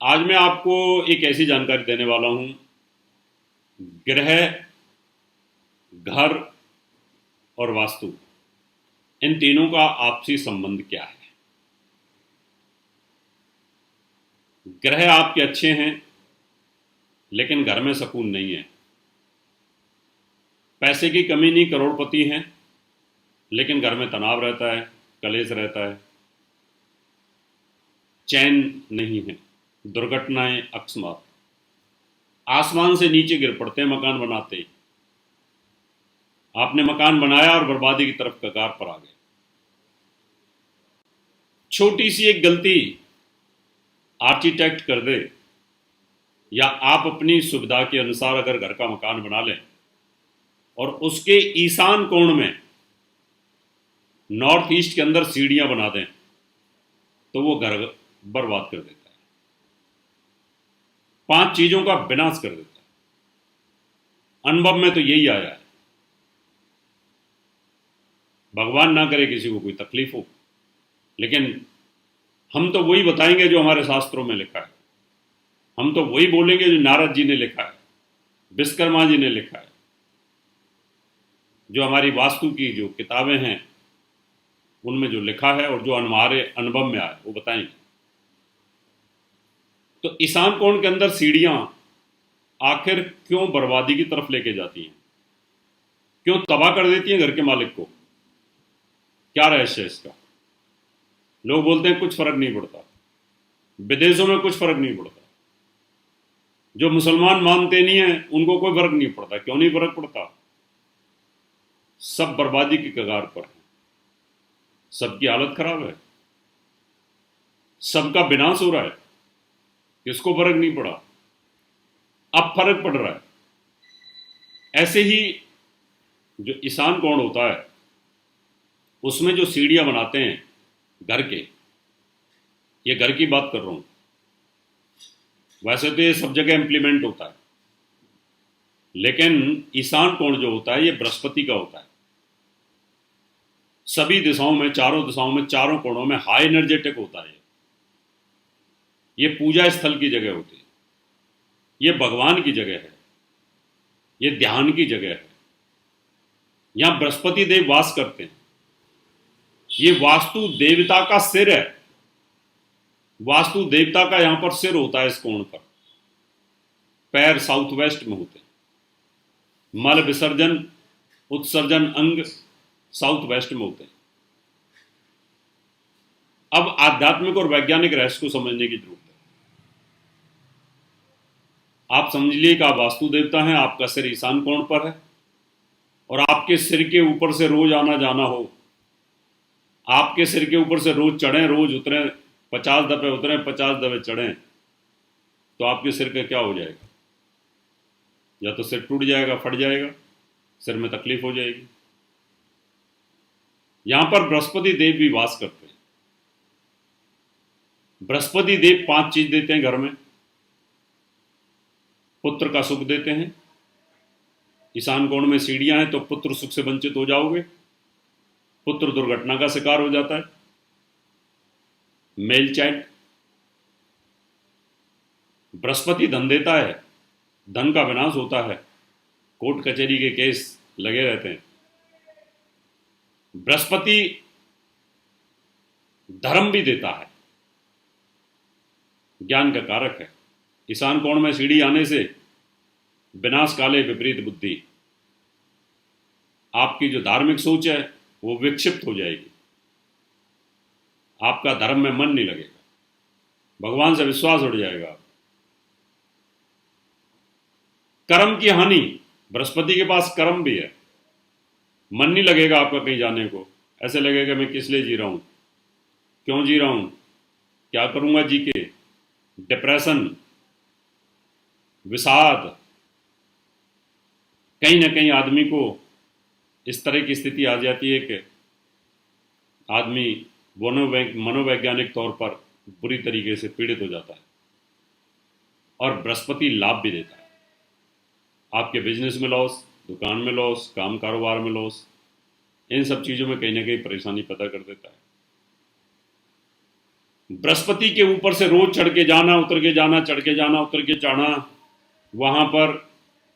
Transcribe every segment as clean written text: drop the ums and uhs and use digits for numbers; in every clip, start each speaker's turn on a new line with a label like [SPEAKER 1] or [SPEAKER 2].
[SPEAKER 1] आज मैं आपको एक ऐसी जानकारी देने वाला हूं, ग्रह, घर और वास्तु, इन तीनों का आपसी संबंध क्या है। ग्रह आपके अच्छे हैं, लेकिन घर में सुकून नहीं है। पैसे की कमी नहीं, करोड़पति हैं, लेकिन घर में तनाव रहता है, कलेश रहता है, चैन नहीं है, दुर्घटनाएं अकस्मात, आसमान से नीचे गिर पड़ते हैं मकान बनाते ही। आपने मकान बनाया और बर्बादी की तरफ कगार पर आ गए। छोटी सी एक गलती आर्किटेक्ट कर दे, या आप अपनी सुविधा के अनुसार अगर घर का मकान बना लें और उसके ईशान कोण में नॉर्थ ईस्ट के अंदर सीढ़ियां बना दें, तो वो घर बर्बाद कर देता है, 5 चीजों का विनाश कर देता है। अनुभव में तो यही आया है। भगवान ना करे किसी को कोई तकलीफ हो, लेकिन हम तो वही बताएंगे जो हमारे शास्त्रों में लिखा है। हम तो वही बोलेंगे जो नारद जी ने लिखा है, विश्वकर्मा जी ने लिखा है, जो हमारी वास्तु की जो किताबें हैं उनमें जो लिखा है और जो हमारे अनुभव में आया वो बताएंगे। तो ईशान कोण के अंदर सीढ़ियां आखिर क्यों बर्बादी की तरफ लेके जाती हैं, क्यों तबाह कर देती हैं घर के मालिक को? क्या रहस्य है इसका? लोग बोलते हैं कुछ फर्क नहीं पड़ता, विदेशों में कुछ फर्क नहीं पड़ता, जो मुसलमान मानते नहीं है उनको कोई फर्क नहीं पड़ता। क्यों नहीं फर्क पड़ता? सब बर्बादी की कगार पर है, सबकी हालत खराब है, सबका विनाश हो रहा है। किसको फर्क नहीं पड़ा? अब फर्क पड़ रहा है। ऐसे ही जो ईशान कोण होता है उसमें जो सीढ़ियां बनाते हैं घर के, ये घर की बात कर रहा हूं, वैसे तो ये सब जगह इंप्लीमेंट होता है, लेकिन ईशान कोण जो होता है ये बृहस्पति का होता है। सभी दिशाओं में, चारों दिशाओं में, चारों कोणों में हाई एनर्जेटिक होता है। ये पूजा स्थल की जगह होती है, ये भगवान की जगह है, ये ध्यान की जगह है। यहां बृहस्पति देव वास करते हैं। ये वास्तु देवता का सिर है। वास्तु देवता का यहां पर सिर होता है। इस कोण पर पैर साउथ वेस्ट में होते हैं। मल विसर्जन, उत्सर्जन अंग साउथ वेस्ट में होते हैं। अब आध्यात्मिक और वैज्ञानिक रहस्य को समझने की जरूरत है। आप समझ लिए कि आप वास्तु देवता हैं, आपका सिर ईशान कोण पर है, और आपके सिर के ऊपर से रोज आना जाना हो, आपके सिर के ऊपर से रोज चढ़ें, रोज उतरें, 50 दफे उतरें, 50 दफे चढ़ें, तो आपके सिर का क्या हो जाएगा? या तो सिर टूट जाएगा, फट जाएगा, सिर में तकलीफ हो जाएगी। यहां पर बृहस्पति देव भी वास करते हैं। बृहस्पति देव 5 चीज देते हैं घर में। पुत्र का सुख देते हैं। ईशान कोण में सीढ़ियां हैं तो पुत्र सुख से वंचित हो जाओगे, पुत्र दुर्घटना का शिकार हो जाता है। Mail chat. बृहस्पति धन देता है, धन का विनाश होता है, कोर्ट कचहरी के केस लगे रहते हैं। बृहस्पति धर्म भी देता है, ज्ञान का कारक है। ईशान कोण में सीढ़ी आने से विनाश काले विपरीत बुद्धि, आपकी जो धार्मिक सोच है वो विक्षिप्त हो जाएगी, आपका धर्म में मन नहीं लगेगा, भगवान से विश्वास उड़ जाएगा। कर्म की हानि, बृहस्पति के पास कर्म भी है, मन नहीं लगेगा आपका कहीं जाने को। ऐसे लगेगा मैं किस लिए जी रहा हूं, क्यों जी रहा हूं, क्या करूंगा जी के। डिप्रेशन, विषाद, कहीं ना कहीं आदमी को इस तरह की स्थिति आ जाती है कि आदमी मनोवैज्ञानिक तौर पर बुरी तरीके से पीड़ित हो जाता है। और बृहस्पति लाभ भी देता है। आपके बिजनेस में लॉस, दुकान में लॉस, काम कारोबार में लॉस, इन सब चीज़ों में कहीं ना कहीं परेशानी पैदा कर देता है। बृहस्पति के ऊपर से रोज चढ़ के जाना, उतर के जाना, चढ़ के जाना, उतर के जाना, वहां पर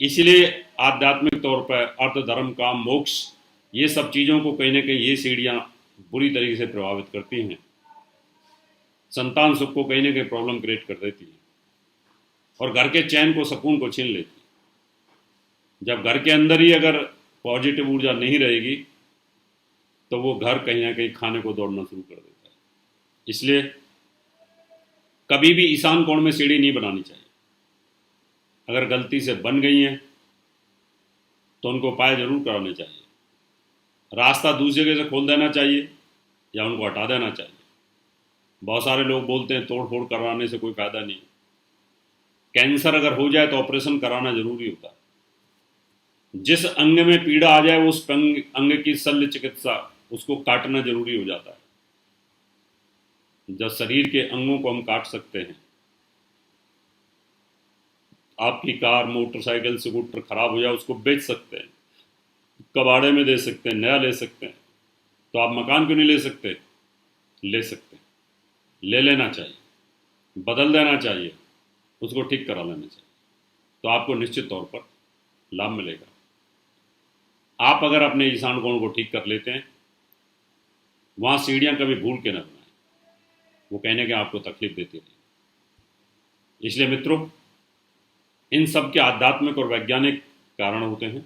[SPEAKER 1] इसलिए आध्यात्मिक तौर पर अर्थ, धर्म, काम, मोक्ष, ये सब चीज़ों को कहीं ना कहीं ये सीढ़ियाँ बुरी तरीके से प्रभावित करती हैं। संतान सुख को कहीं ना कहीं प्रॉब्लम क्रिएट कर देती है और घर के चैन को, सुकून को छीन लेती है। जब घर के अंदर ही अगर पॉजिटिव ऊर्जा नहीं रहेगी तो वो घर कहीं ना कहीं खाने को दौड़ना शुरू कर देता है। इसलिए कभी भी ईशान कोण में सीढ़ी नहीं बनानी चाहिए। अगर गलती से बन गई हैं तो उनको उपाय जरूर कराने चाहिए। रास्ता दूसरी जगह से खोल देना चाहिए या उनको हटा देना चाहिए। बहुत सारे लोग बोलते हैं तोड़ फोड़ करवाने से कोई फायदा नहीं। कैंसर अगर हो जाए तो ऑपरेशन कराना जरूरी होता है। जिस अंग में पीड़ा आ जाए उस अंग की शल्य चिकित्सा, उसको काटना जरूरी हो जाता है। जब शरीर के अंगों को हम काट सकते हैं, आपकी कार, मोटरसाइकिल, स्कूटर खराब हो जाए उसको बेच सकते हैं, कबाड़े में दे सकते हैं, नया ले सकते हैं, तो आप मकान क्यों नहीं ले सकते? ले सकते हैं, ले लेना चाहिए, बदल देना चाहिए, उसको ठीक करा लेना चाहिए, तो आपको निश्चित तौर पर लाभ मिलेगा। आप अगर अपने ईशान कोण को ठीक कर लेते हैं, वहाँ सीढ़ियाँ कभी भूल के न बनाएं, वो कहने के आपको तकलीफ देती रही। इसलिए मित्रों, इन सब के आध्यात्मिक और वैज्ञानिक कारण होते हैं।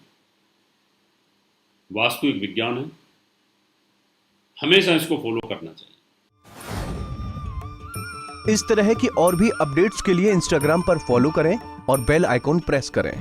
[SPEAKER 1] वास्तु एक विज्ञान है, हमेशा इसको फॉलो करना चाहिए।
[SPEAKER 2] इस तरह की और भी अपडेट्स के लिए इंस्टाग्राम पर फॉलो करें और बेल आइकॉन प्रेस करें।